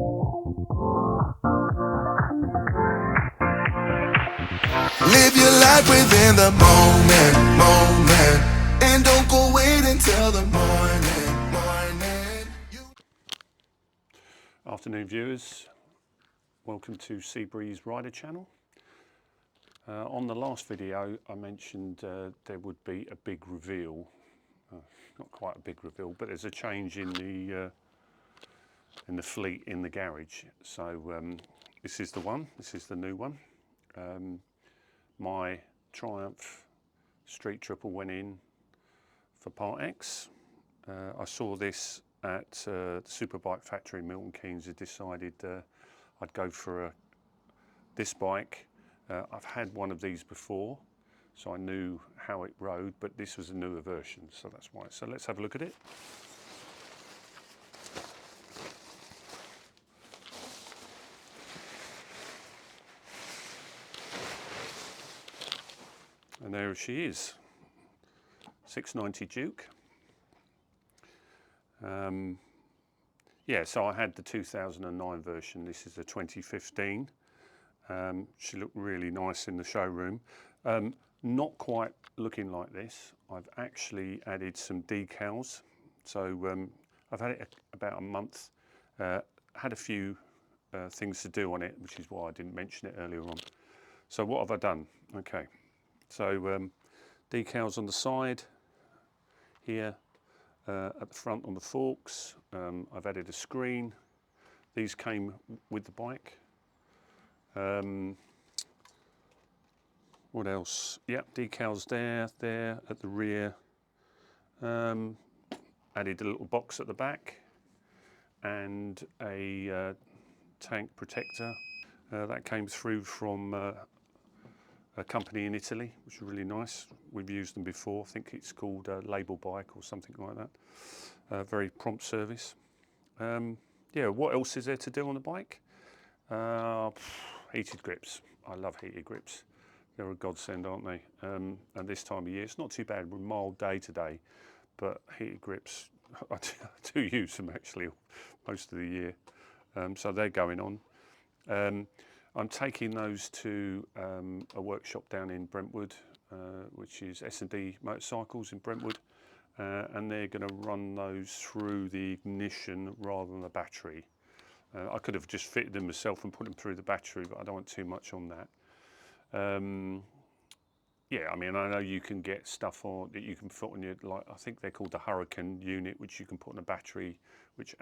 Live your life within the moment, and don't go wait until the morning. Afternoon viewers, welcome to Seabreeze Rider channel. On the last video I mentioned there would be a big reveal, not quite a big reveal, but there's a change in the fleet in the garage. So this is the one, this is the new one. My Triumph Street Triple went in for Part X. I saw this at the Superbike factory in Milton Keynes. I decided I'd go for this bike. I've had one of these before, so I knew how it rode, but this was a newer version, so that's why. So let's have a look at it. And there she is, 690 Duke. Yeah, so I had the 2009 version. This is the 2015. She looked really nice in the showroom. Not quite looking like this. I've actually added some decals. So I've had it about a month. Had a few things to do on it, which is why I didn't mention it earlier on. So what have I done? Okay, so decals on the side here, at the front on the forks. I've added a screen. These came with the bike. What else? Yep, decals there at the rear. Added a little box at the back and a tank protector. That came through from a company in Italy, which is really nice. We've used them before. I think it's called Label Bike or something like that. Very prompt service. Yeah, what else is there to do on the bike? Heated grips. I love heated grips. They're a godsend, aren't they? And this time of year, it's not too bad. We're a mild day today, but heated grips, I do use them actually most of the year. So they're going on. I'm taking those to a workshop down in Brentwood, which is S&D Motorcycles in Brentwood, and they're going to run those through the ignition rather than the battery. I could have just fitted them myself and put them through the battery, but I don't want too much on that. Yeah, I mean, I know you can get stuff on that you can put on your, like, I think they're called the Hurricane unit, which you can put on a battery, which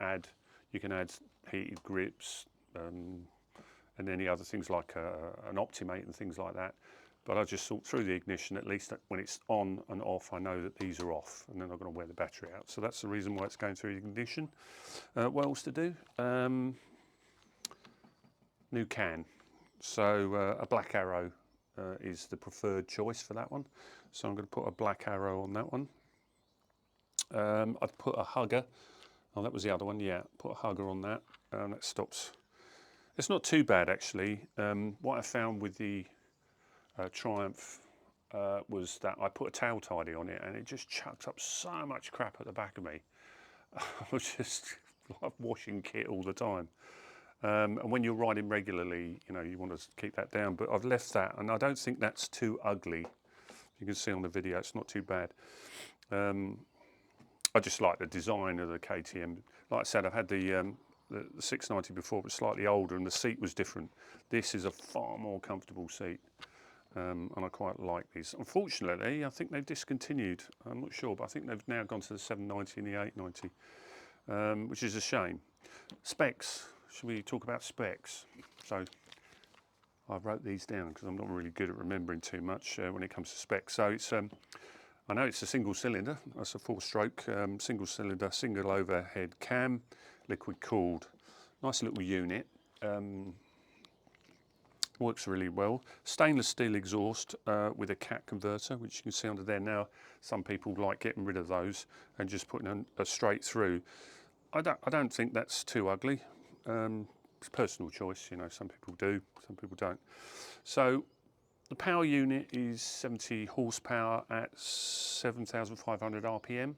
you can add heated grips, and any other things like an Optimate and things like that. But I just thought through the ignition, at least when it's on and off, I know that these are off, and then I'm going to wear the battery out. So that's the reason why it's going through the ignition. What else to do? New can. So a Black Arrow is the preferred choice for that one. So I'm going to put a Black Arrow on that one. I've put a Hugger. Oh, that was the other one. Yeah, put a Hugger on that. That stops. It's not too bad actually. What I found with the Triumph was that I put a tail tidy on it and it just chucked up so much crap at the back of me. I was just like washing kit all the time. And when you're riding regularly, you know, you want to keep that down. But I've left that, and I don't think that's too ugly. You can see on the video, it's not too bad. I just like the design of the KTM. Like I said, I've had the 690 before, but slightly older, and the seat was different. This is a far more comfortable seat, and I quite like these. Unfortunately, I think they've discontinued. I'm not sure, but I think they've now gone to the 790 and the 890, which is a shame. Specs. Should we talk about specs? So I wrote these down because I'm not really good at remembering too much when it comes to specs. So it's I know it's a single cylinder. That's a 4-stroke single cylinder, single overhead cam, liquid cooled. Nice little unit. Works really well. Stainless steel exhaust with a cat converter, which you can see under there now. Some people like getting rid of those and just putting a straight through. I don't think that's too ugly. It's personal choice, you know. Some people do, some people don't. So the power unit is 70 horsepower at 7,500 RPM.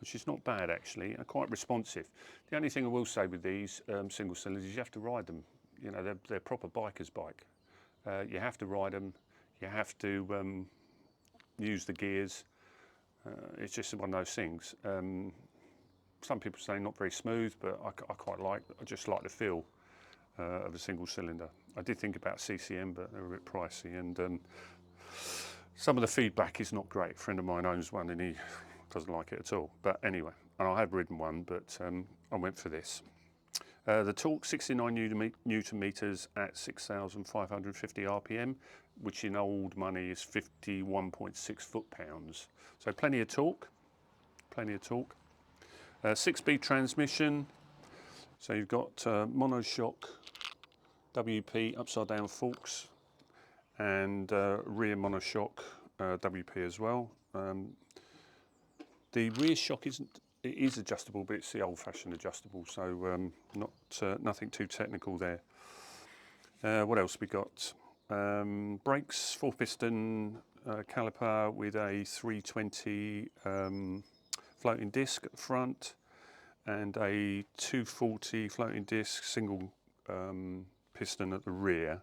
which is not bad actually, and quite responsive. The only thing I will say with these single cylinders is you have to ride them. You know, they're proper biker's bike. You have to ride them. You have to use the gears. It's just one of those things. Some people say not very smooth, but I just like the feel of a single cylinder. I did think about CCM, but they're a bit pricey, and some of the feedback is not great. A friend of mine owns one and he doesn't like it at all. But anyway, and I have ridden one, but I went for this. The torque, 69 newton meters at 6,550 RPM, which in old money is 51.6 foot-pounds. So plenty of torque, plenty of torque. 6-speed transmission. So you've got monoshock WP upside down forks and rear monoshock WP as well. The rear shock is adjustable, but it's the old-fashioned adjustable, so nothing too technical there. What else we got? Brakes, 4-piston caliper with a 320 floating disc at the front and a 240 floating disc single piston at the rear.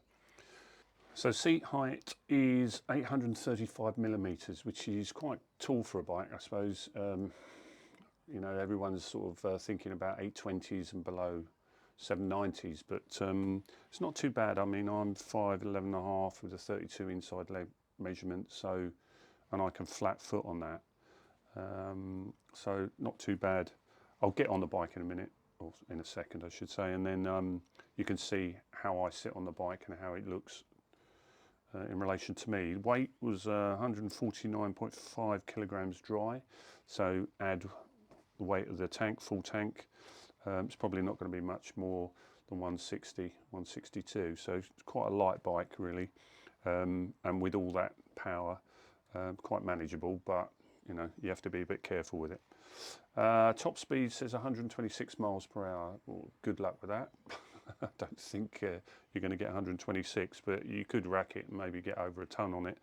So seat height is 835 millimeters, which is quite tall for a bike, I suppose. You know, everyone's sort of thinking about 820s and below 790s, but it's not too bad. I mean, I'm 5'11 and a half with a 32 inside leg measurement, so, and I can flat foot on that. So not too bad. I'll get on the bike in a minute, or in a second I should say, and then you can see how I sit on the bike and how it looks in relation to me. Weight was 149.5 kilograms dry, so add the weight of the tank, full tank, it's probably not going to be much more than 160, 162, so it's quite a light bike really, and with all that power, quite manageable, but you know, you have to be a bit careful with it. Top speed says 126 miles per hour. Well, good luck with that. I don't think you're going to get 126, but you could rack it and maybe get over a ton on it.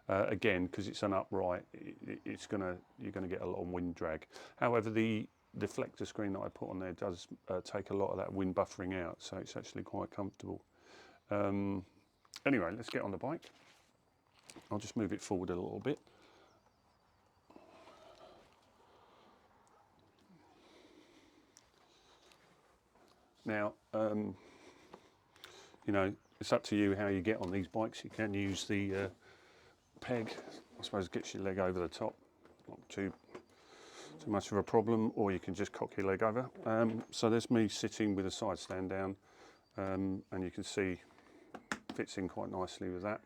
Again, because it's an upright, you're going to get a lot of wind drag. However, the deflector screen that I put on there does take a lot of that wind buffering out, so it's actually quite comfortable. Anyway, let's get on the bike. I'll just move it forward a little bit. Now, you know, it's up to you how you get on these bikes. You can use the peg, I suppose, gets your leg over the top, not too much of a problem, or you can just cock your leg over. So there's me sitting with a side stand down, and you can see fits in quite nicely with that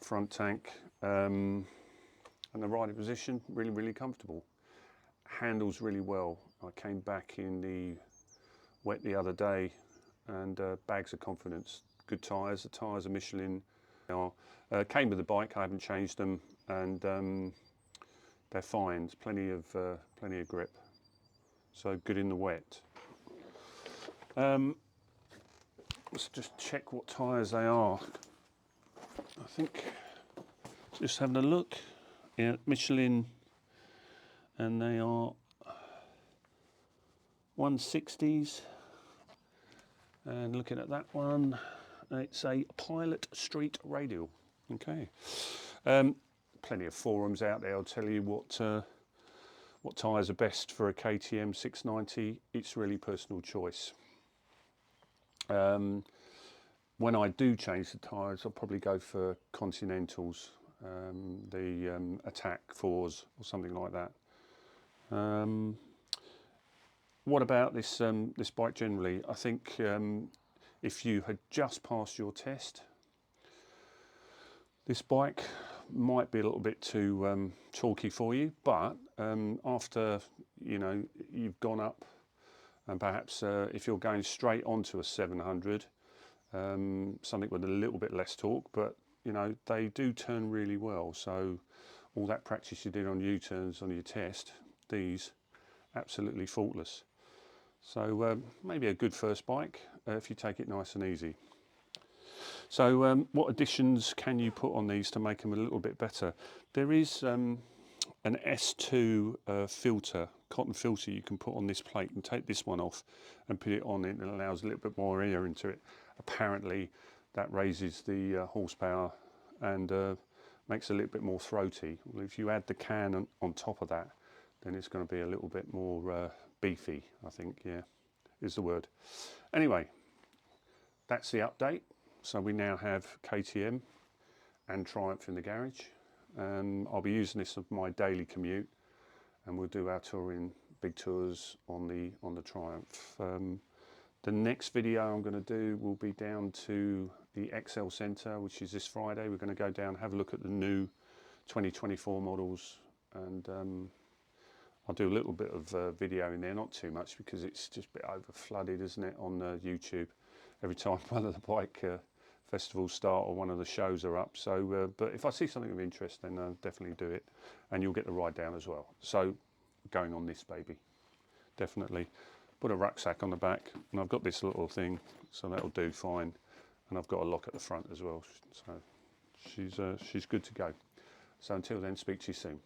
front tank, and the riding position really comfortable. Handles really well. I came back in the wet the other day, and bags of confidence. Good tyres. The tyres are Michelin. Came with the bike. I haven't changed them, and they're fine. Plenty of grip. So good in the wet. Let's just check what tyres they are. I think just having a look. Yeah, Michelin, and they are 160s. And looking at that one, it's a Pilot Street Radial. Okay. Plenty of forums out there. I'll tell you what tyres are best for a KTM 690. It's really personal choice. When I do change the tyres, I'll probably go for Continentals, the Attack 4s or something like that. What about this this bike generally? I think if you had just passed your test, this bike might be a little bit too talky for you, but after you've gone up, and perhaps if you're going straight onto a 700, something with a little bit less torque, but you know, they do turn really well. So all that practice you did on U-turns on your test, these absolutely faultless. So maybe a good first bike if you take it nice and easy. So what additions can you put on these to make them a little bit better? There is an S2 filter, cotton filter you can put on this plate, and take this one off and put it on it, and it allows a little bit more air into it. Apparently that raises the horsepower and makes it a little bit more throaty. Well, if you add the can on top of that, then it's going to be a little bit more beefy, I think, yeah, is the word. Anyway, that's the update. So we now have KTM and Triumph in the garage. I'll be using this for my daily commute, and we'll do our touring, big tours on the Triumph. The next video I'm going to do will be down to the XL Centre, which is this Friday. We're going to go down, have a look at the new 2024 models, and I'll do a little bit of video in there, not too much, because it's just a bit over flooded, isn't it, on YouTube every time one of the bike festivals start or one of the shows are up. So, but if I see something of interest, then I'll definitely do it, and you'll get the ride down as well. So, going on this baby, definitely. Put a rucksack on the back, and I've got this little thing, so that'll do fine. And I've got a lock at the front as well, so she's good to go. So until then, speak to you soon.